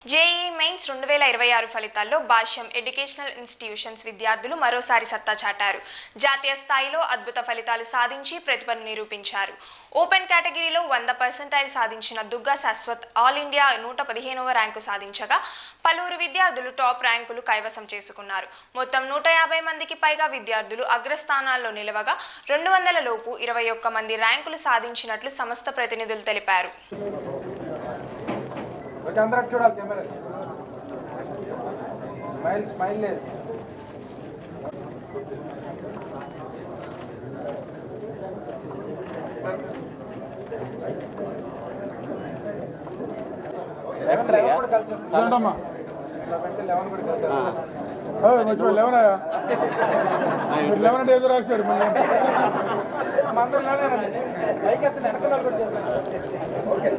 JEE mains 2026 ఫలితాల్లో భాష్యం educational institutions విద్యార్థులు మరోసారి సత్తా చాటారు. జాతీయ స్థాయిలో అద్భుత ఫలితాలు సాధించి ప్రతిభను నిరూపించారు. ఓపెన్ కేటగిరీలో 100% సాధించిన Durga Shashwat all India 115వ rank సాధించగా పలువురు విద్యార్థులు టాప్ ర్యాంకులు కైవసం చేసుకున్నారు. మొత్తం 150 మందికి పైగా విద్యార్థులు అగ్రస్థానాల్లో నిలవగా 200 లోపు 21 మంది ర్యాంకులు సాధించినట్లు సంస్థ ప్రతినిధులు తెలిపారు. అందరూ చూడాలి కెమెరా. స్మైల్ స్మైల్ లేదు. లెవెన్ కూడా కలిసి వస్తుందమ్మా. ఇలా పెడితే 11 కూడా కలిసి వస్తుంది. 11 అంటే ఏదో రాశారు. అందరూ లేనేనండి. పైకి ఎత్తిన వెనకాల కూడా చేస్తాను. ఓకే.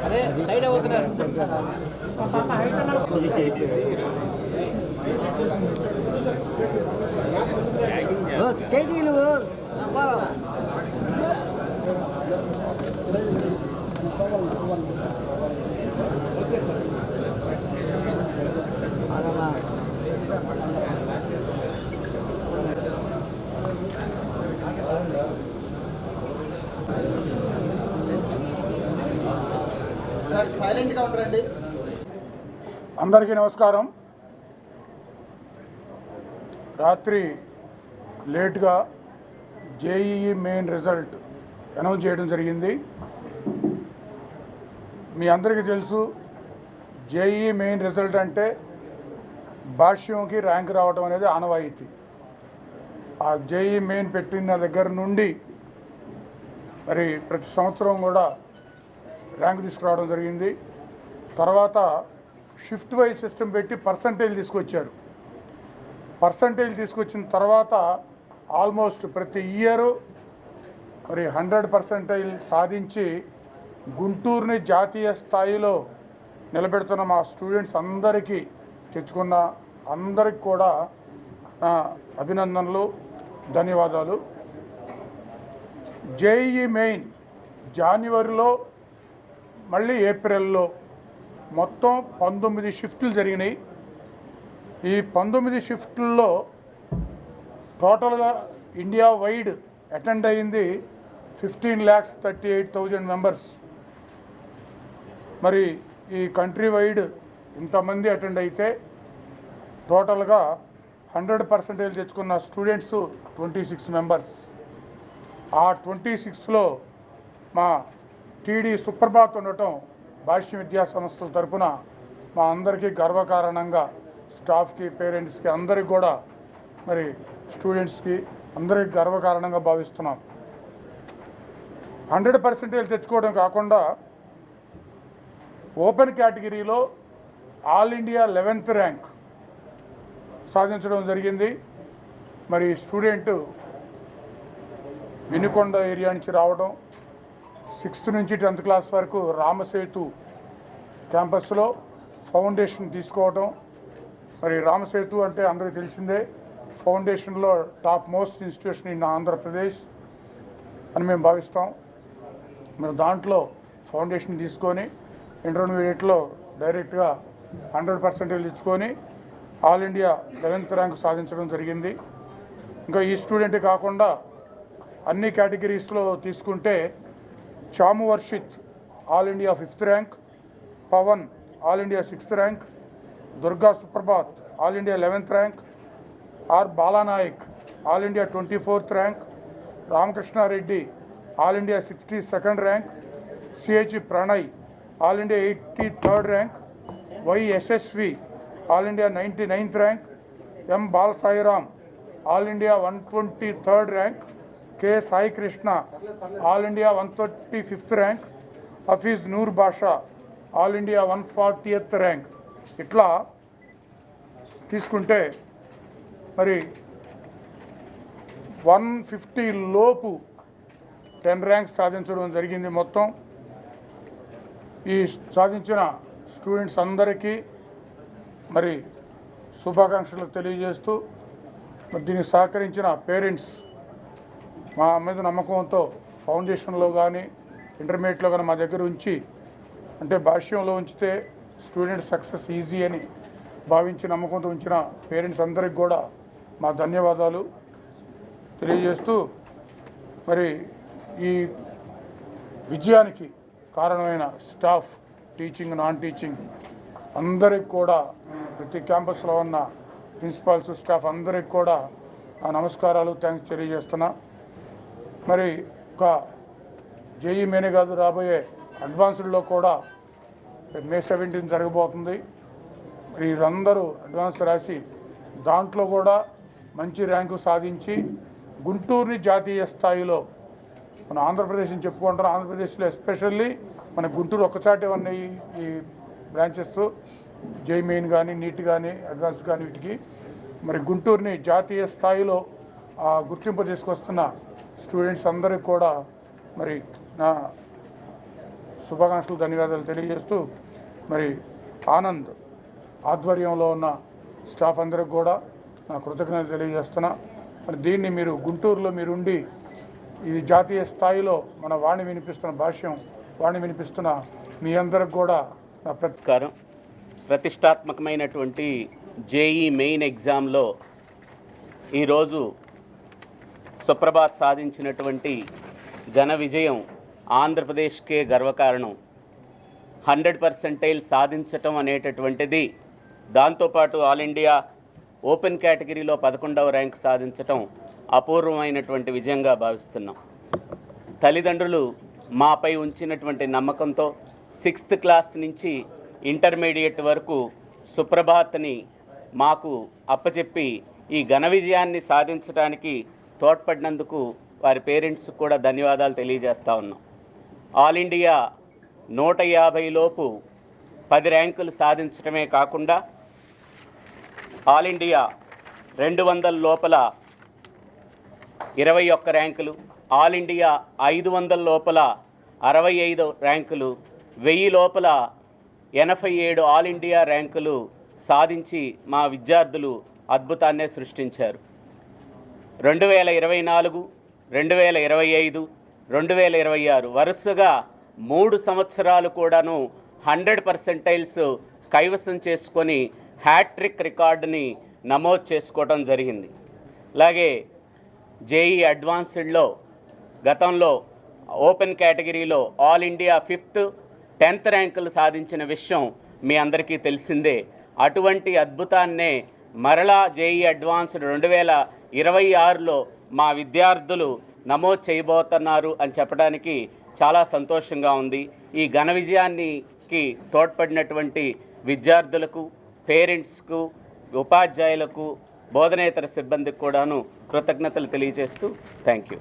అరే సైడ్ అవుతున్నారు. చేతి నువ్వు సైలెంట్గా ఉంటారండి. అందరికీ నమస్కారం. రాత్రి లేట్గా జేఈఈ మెయిన్ రిజల్ట్ అనౌన్స్ చేయడం జరిగింది. మీ అందరికీ తెలుసు, జేఈఈ మెయిన్ రిజల్ట్ అంటే భాష్యంకి ర్యాంక్ రావడం అనేది ఆనవాయితీ. ఆ జేఈఈ మెయిన్ పెట్టిన దగ్గర నుండి మరి ప్రతి సంవత్సరం కూడా ర్యాంక్ తీసుకురావడం జరిగింది. తర్వాత షిఫ్ట్ వైజ్ సిస్టమ్ పెట్టి పర్సంటేజ్ తీసుకొచ్చారు. పర్సంటేజ్ తీసుకొచ్చిన తర్వాత ఆల్మోస్ట్ ప్రతి ఇయరు మరి 100% సాధించి గుంటూరుని జాతీయ స్థాయిలో నిలబెడుతున్న మా స్టూడెంట్స్ అందరికీ తెచ్చుకున్న అందరికి కూడా అభినందనలు, ధన్యవాదాలు. జేఈఈ మెయిన్ జనవరిలో మళ్ళీ ఏప్రిల్లో మొత్తం 19 షిఫ్ట్లు జరిగినాయి. ఈ 19 షిఫ్ట్లలో టోటల్గా ఇండియా వైడ్ అటెండ్ అయింది 15,38,000 మెంబర్స్. మరి ఈ కంట్రీ వైడ్ ఇంతమంది అటెండ్ అయితే టోటల్గా 100% తెచ్చుకున్న స్టూడెంట్స్ 26 మెంబర్స్. ఆ 26లో మా టీడీ సుప్రభాత్ ఉండటం భాష్య విద్యా సంస్థల తరఫున మా అందరికీ గర్వకారణంగా స్టాఫ్కి, పేరెంట్స్కి, అందరికి కూడా మరి స్టూడెంట్స్కి అందరికి గర్వకారణంగా భావిస్తున్నాం. 100% తెచ్చుకోవడం కాకుండా ఓపెన్ కేటగిరీలో ఆల్ ఇండియా 11th ర్యాంక్ సాధించడం జరిగింది. మరి స్టూడెంట్ వినుకొండ ఏరియా నుంచి రావడం, 6th నుంచి 10th క్లాస్ వరకు రామసేతు క్యాంపస్లో ఫౌండేషన్ తీసుకోవడం. మరి రామసేతు అంటే అందరికీ తెలిసిందే, ఫౌండేషన్లో top most institution in Andhra Pradesh అని మేము భావిస్తాం. మరి దాంట్లో ఫౌండేషన్ తీసుకొని ఇంటర్మీడియట్లో డైరెక్ట్గా 100% ఇచ్చుకొని ఆల్ ఇండియా 11th ర్యాంక్ సాధించడం జరిగింది. ఇంకా ఈ స్టూడెంట్ కాకుండా అన్ని కేటగిరీస్లో తీసుకుంటే Chamu Varshith all India 5th rank, Pavan all India 6th rank, Durga Suprabhat all India 11th rank, R Balanayak all India 24th rank, Ramakrishna Reddy all India 62nd rank, CH Pranay all India 83rd rank, Y Yashasvi all India 99th rank, M Balasairam all India 123rd rank, K Sai Krishna all India 135th rank, Hafeez Noor Basha all India 140th rank. ఇట్లా తీసుకుంటే మరి 150 లోపు 10 ranks సాధించడం జరిగింది. మొత్తం ఈ సాధించిన students అందరికీ మరి శుభాకాంక్షలు తెలియజేస్తూ, మరి దీనికి సహకరించిన పేరెంట్స్ మా మీద నమ్మకంతో ఫౌండేషన్లో కానీ ఇంటర్మీడియట్లో కానీ మా దగ్గర ఉంచి, అంటే భాష్యంలో ఉంచితే స్టూడెంట్ సక్సెస్ ఈజీ అని భావించి నమ్మకంతో ఉంచిన పేరెంట్స్ అందరికి కూడా మా ధన్యవాదాలు తెలియజేస్తూ, మరి ఈ విజయానికి కారణమైన స్టాఫ్, టీచింగ్ నాన్ టీచింగ్ అందరికి కూడా, ప్రతి క్యాంపస్లో ఉన్న ప్రిన్సిపాల్స్ స్టాఫ్ అందరికి కూడా ఆ నమస్కారాలు, థ్యాంక్స్ తెలియజేస్తున్నా. మరి ఒక జేఈ మెయిన్ కాదు, రాబోయే అడ్వాన్స్డ్లో కూడా May 17 జరగబోతుంది. మరి వీరందరూ అడ్వాన్స్ రాసి దాంట్లో కూడా మంచి ర్యాంకు సాధించి గుంటూరుని జాతీయ స్థాయిలో, మన ఆంధ్రప్రదేశ్ అని చెప్పుకుంటారు, ఆంధ్రప్రదేశ్లో ఎస్పెషల్లీ మన గుంటూరు ఒక్కచాటే ఉన్నాయి ఈ బ్రాంచెస్, జై మెయిన్ కానీ నీట్ కానీ అడ్వాన్స్ కానీ వీటికి. మరి గుంటూరుని జాతీయ స్థాయిలో గుర్తింపు తీసుకొస్తున్న స్టూడెంట్స్ అందరికి కూడా మరి నా శుభాకాంక్షలు, ధన్యవాదాలు తెలియజేస్తూ, మరి ఆనంద్ ఆధ్వర్యంలో ఉన్న స్టాఫ్ అందరికి కూడా నా కృతజ్ఞతలు తెలియజేస్తున్నా. మరి దీన్ని మీరు గుంటూరులో మీరుండి ఇది జాతీయ స్థాయిలో మన వాణి వినిపిస్తున్న భాష్యం వాణి వినిపిస్తున్న మీ అందరికి కూడా నా నమస్కారం. ప్రతిష్టాత్మకమైనటువంటి జేఈ మెయిన్ ఎగ్జామ్లో ఈరోజు సుప్రభాత్ సాధించినటువంటి ఘన విజయం ఆంధ్రప్రదేశ్కే గర్వకారణం. 100% సాధించటం అనేటటువంటిది, దాంతోపాటు ఆల్ ఇండియా ఓపెన్ కేటగిరీలో 11వ ర్యాంక్ సాధించటం అపూర్వమైనటువంటి విజయంగా భావిస్తున్నాం. తల్లిదండ్రులు మాపై ఉంచినటువంటి నమ్మకంతో 6th క్లాస్ నుంచి ఇంటర్మీడియట్ వరకు సుప్రభాత్ని మాకు అప్పచెప్పి ఈ ఘన విజయాన్ని సాధించడానికి తోడ్పడినందుకు వారి పేరెంట్స్ కూడా ధన్యవాదాలు తెలియజేస్తూ ఉన్నాం. ఆల్ ఇండియా 150 లోపు 10 ర్యాంకులు సాధించడమే కాకుండా ఆల్ ఇండియా 200 లోపల 21 ర్యాంకులు, ఆల్ ఇండియా 500 లోపల 65 ర్యాంకులు, 1000 లోపల 87 ఆల్ ఇండియా ర్యాంకులు సాధించి మా విద్యార్థులు అద్భుతాన్నే సృష్టించారు. 2024, 2025, 2026 వరుసగా 3 సంవత్సరాలు కూడాను 100% కైవసం చేసుకొని హ్యాట్రిక్ రికార్డుని నమోదు చేసుకోవడం జరిగింది. అలాగే జేఈ అడ్వాన్స్డ్లో గతంలో ఓపెన్ కేటగిరీలో ఆల్ ఇండియా 5th, 10th ర్యాంకులు సాధించిన విషయం మీ అందరికీ తెలిసిందే. అటువంటి అద్భుతాన్నే మరలా జేఈ అడ్వాన్స్డ్ 2026లో మా విద్యార్థులు నమోదు చేయబోతున్నారు అని చెప్పడానికి చాలా సంతోషంగా ఉంది. ఈ ఘన విజయానికి తోడ్పడినటువంటి విద్యార్థులకు, పేరెంట్స్కు, ఉపాధ్యాయులకు, బోధనేతర సిబ్బందికి కూడాను కృతజ్ఞతలు తెలియజేస్తూ థ్యాంక్ యూ.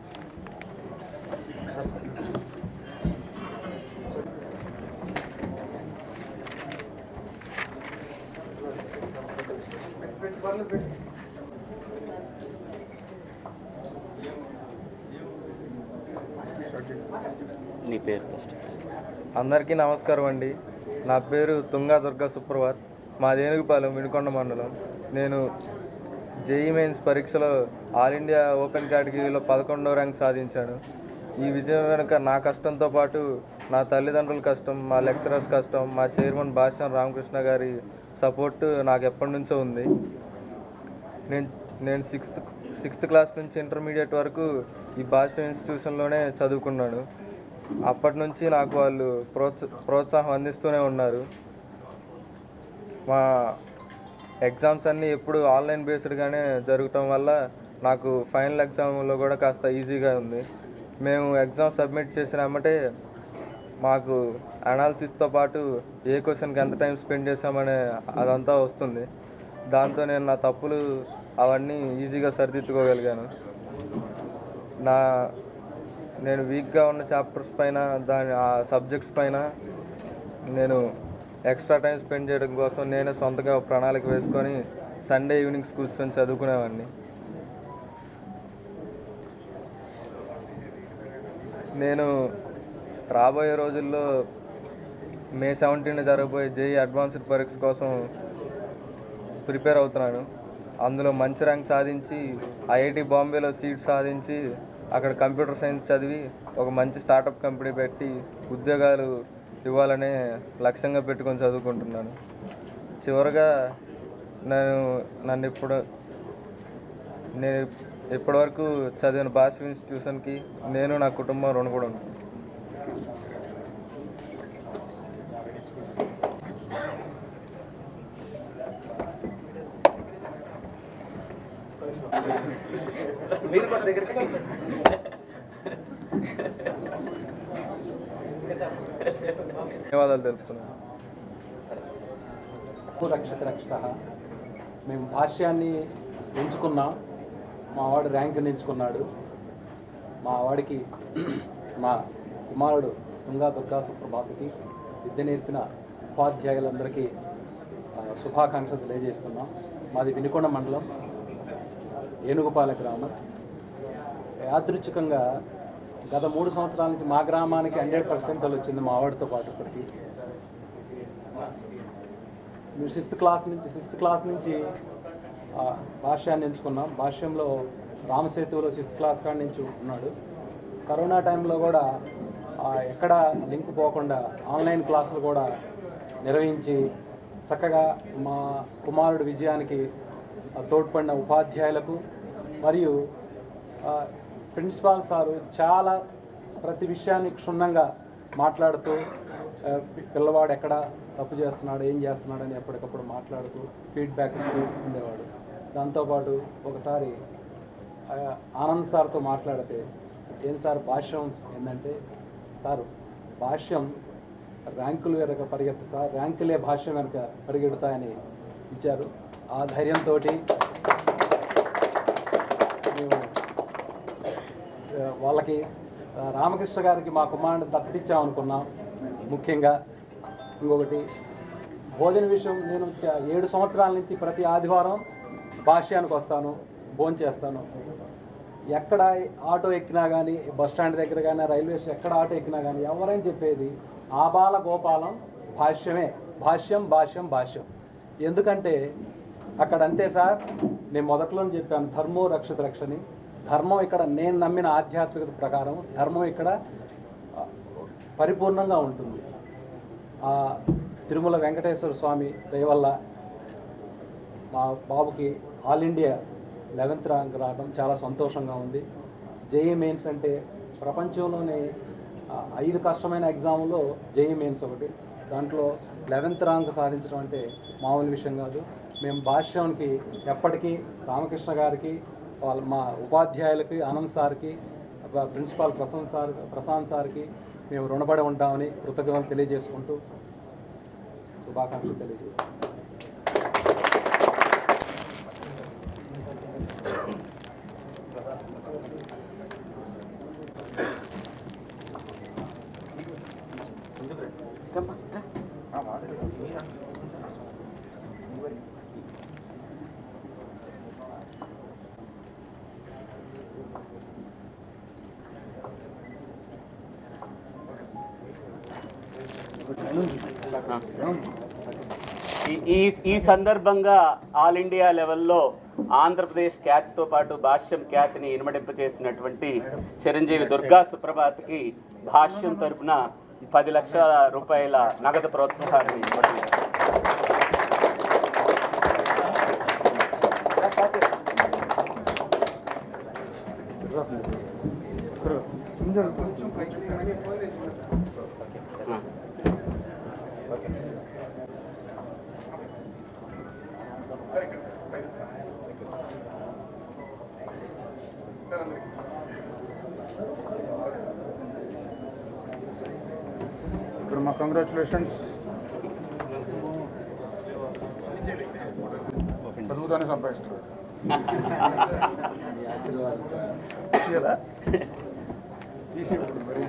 నీ పేరు ఫస్ట్. అందరికీ నమస్కారం అండి. నా పేరు తుంగా దుర్గా సుప్రభాత్. మా దేనుగుపాలెం వినుకొండ మండలం. నేను జేఈ మెయిన్స్ పరీక్షలో ఆల్ ఇండియా ఓపెన్ కేటగిరీలో 11వ ర్యాంక్ సాధించాను. ఈ విజయం వెనుక నా కష్టంతో పాటు నా తల్లిదండ్రుల కష్టం, మా లెక్చరర్స్ కష్టం, మా చైర్మన్ భాష్యం రామకృష్ణ గారి సపోర్టు నాకు ఎప్పటి నుంచో ఉంది. నేను సిక్స్త్ క్లాస్ నుంచి ఇంటర్మీడియట్ వరకు ఈ భాష్యం ఇన్స్టిట్యూషన్లోనే చదువుకున్నాను. అప్పటి నుంచి నాకు వాళ్ళు ప్రోత్సాహం అందిస్తూనే ఉన్నారు. మా ఎగ్జామ్స్ అన్నీ ఎప్పుడు ఆన్లైన్ బేస్డ్గానే జరగటం వల్ల నాకు ఫైనల్ ఎగ్జామ్లో కూడా కాస్త ఈజీగా ఉంది. మేము ఎగ్జామ్ సబ్మిట్ చేసినామంటే మాకు అనాలిసిస్తో పాటు ఏ క్వశ్చన్కి ఎంత టైం స్పెండ్ చేసామనే అదంతా వస్తుంది. దాంతో నేను నా తప్పులు అవన్నీ ఈజీగా సరిదిద్దుకోగలిగాను. నేను వీక్గా ఉన్న చాప్టర్స్ పైన ఆ సబ్జెక్ట్స్ పైన నేను ఎక్స్ట్రా టైం స్పెండ్ చేయడం కోసం నేనే సొంతగా ప్రణాళిక వేసుకొని సండే ఈవినింగ్స్ కూర్చొని చదువుకునేవాడిని. నేను రాబోయే రోజుల్లో మే 17 జరగబోయే జేఈ అడ్వాన్స్డ్ పరీక్ష కోసం ప్రిపేర్ అవుతున్నాను. అందులో మంచి ర్యాంక్ సాధించి ఐఐటి బాంబేలో సీట్ సాధించి అక్కడ కంప్యూటర్ సైన్స్ చదివి ఒక మంచి స్టార్టప్ కంపెనీ పెట్టి ఉద్యోగాలు ఇవ్వాలనే లక్ష్యంగా పెట్టుకొని చదువుకుంటున్నాను. చివరగా నేను ఇప్పటివరకు చదివిన భాష ఇన్స్టిట్యూషన్కి నేను నా కుటుంబం రుణపడి ఉంటాను. మీరు కూడా దగ్గరికి ధన్యవాదాలు తెలుపుతున్నాను. రక్షిత మేము భాష్యాన్ని ఎంచుకున్నాం. మా వాడు ర్యాంకుని ఎంచుకున్నాడు. మా వాడికి మా కుమారుడు తుంగా దుర్గా సుప్రభాత్కి విద్య నేర్పిన ఉపాధ్యాయులందరికీ శుభాకాంక్షలు తెలియజేస్తున్నాం. మాది వినుకొండ మండలం, ఏనుగుపాలెం గ్రామం. యాదృచ్ఛికంగా గత 3 సంవత్సరాల నుంచి మా గ్రామానికి 100% వచ్చింది మా వాడితో పాటు. ఇప్పటికి మేము సిక్స్త్ క్లాస్ నుంచి భాష్యాన్ని ఎంచుకున్నాం. భాష్యంలో రామసేతువులో 6th క్లాస్ కాడి నుంచి ఉన్నాడు. కరోనా టైంలో కూడా ఎక్కడ లింక్ పోకుండా ఆన్లైన్ క్లాసులు కూడా నిర్వహించి చక్కగా మా కుమారుడు విజయానికి తోడ్పడిన ఉపాధ్యాయులకు మరియు ప్రిన్సిపాల్ సారు చాలా ప్రతి విషయాన్ని క్షుణ్ణంగా మాట్లాడుతూ పిల్లవాడు ఎక్కడ తప్పు చేస్తున్నాడు, ఏం చేస్తున్నాడు అని ఎప్పటికప్పుడు మాట్లాడుతూ ఫీడ్బ్యాక్ ఇస్తూ ఉండేవాడు. దాంతోపాటు ఒకసారి ఆనంద్ సార్తో మాట్లాడితే, ఏం సార్ భాష్యం ఏంటంటే, సార్ భాష్యం ర్యాంకులు వెనక పరిగెత్త సార్, ర్యాంకులే భాష్యం వెనక పరిగెడతాయని ఇచ్చారు. ఆ ధైర్యంతో మేము వాళ్ళకి రామకృష్ణ గారికి మా కుమారుడు దత్తతిచ్చామనుకున్నాం. ముఖ్యంగా ఇంకొకటి భోజన విషయం, నేను 7 సంవత్సరాల నుంచి ప్రతి ఆదివారం భాష్యానికి వస్తాను, భోజనం చేస్తాను. ఎక్కడ ఆటో ఎక్కినా కానీ, బస్ స్టాండ్ దగ్గర కానీ, రైల్వే స్టేషన్ ఎక్కడ ఆటో ఎక్కినా కానీ ఎవరైనా చెప్పేది ఆబాల గోపాలం భాష్యమే, భాష్యం భాష్యం భాష్యం. ఎందుకంటే అక్కడ అంతే సార్, నేను మొదట్లో చెప్పాను ధర్మో రక్షిత రక్షని. ధర్మం ఇక్కడ నేను నమ్మిన ఆధ్యాత్మికత ప్రకారం ధర్మం ఇక్కడ పరిపూర్ణంగా ఉంటుంది. తిరుమల వెంకటేశ్వర స్వామి దయ వల్ల మా బాబుకి ఆల్ ఇండియా 11th ర్యాంక్ రావడం చాలా సంతోషంగా ఉంది. జేఈ మెయిన్స్ అంటే ప్రపంచంలోనే 5 కష్టమైన ఎగ్జామ్లో జేఈ మెయిన్స్ ఒకటి. దాంట్లో 11th ర్యాంక్ సాధించడం అంటే మామూలు విషయం కాదు. మేము భాష్యానికి ఎప్పటికీ రామకృష్ణ గారికి, మా ఉపాధ్యాయులకి, ఆనంద్ సార్కి, ప్రిన్సిపాల్ ప్రశాంత్ సార్కి మేము రుణపడి ఉంటామని కృతజ్ఞతలు తెలియజేసుకుంటూ శుభాకాంక్షలు తెలియజేస్తాం. ఈ సందర్భంగా ఆల్ ఇండియా లెవెల్లో ఆంధ్రప్రదేశ్ ఖ్యాతితో పాటు భాష్యం ఖ్యాతిని ఇనుమడింపచేసినటువంటి చిరంజీవి దుర్గా సుప్రభాత్కి భాష్యం తరపున 10 లక్షల రూపాయల నగదు ప్రోత్సాహాన్ని ఇవ్వడం. ఇక్కడ మా కంగ్రాచులేషన్స్. చదువుతానే సంపాదిస్తారు. ఆశీర్వాదం సార్. తీసి మరి